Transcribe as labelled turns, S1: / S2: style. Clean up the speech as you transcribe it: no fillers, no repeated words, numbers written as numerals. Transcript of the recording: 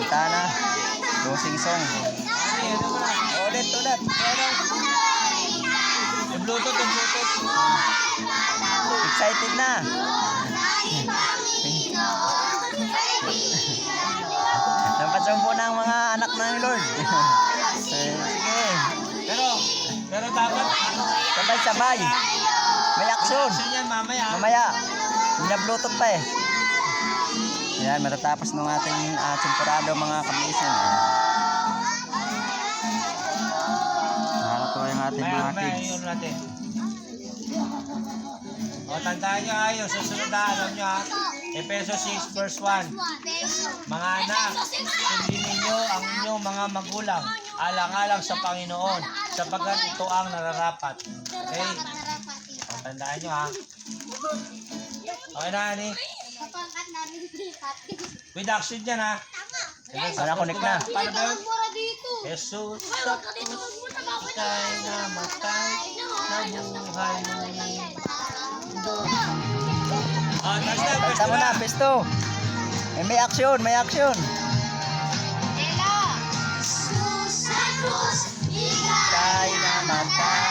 S1: Santana. Losing song. Ulit.
S2: Yung Bluetooth.
S1: Excited na. Napasumpo na ang mga anak ng Lord. Sige.
S2: Pero dapat
S1: Sabay. May action.
S2: action yan mamaya.
S1: Mamaya. Bina-bluetooth pa eh. Yan, matatapos ng ating temporado mga kamiisan. Nakakatuwa yung ating mga kids.
S2: Yun natin. O, tandaan nyo ha, yung susunod na alam nyo ha. Efeso 6 verse 1. Mga anak, sundin ninyo ang inyong mga magulang, alang-alang sa Panginoon, sapagkat ito ang nararapat. Okay? O, tandaan nyo ha. Okay na, Ani? With action dyan ha.
S1: Para connect na.
S2: Paano ba yun? Jesus, sa krus, ika'y namatay, nabuhay muli.
S1: Kanta mo na, pesto. May action. Kaya namatay.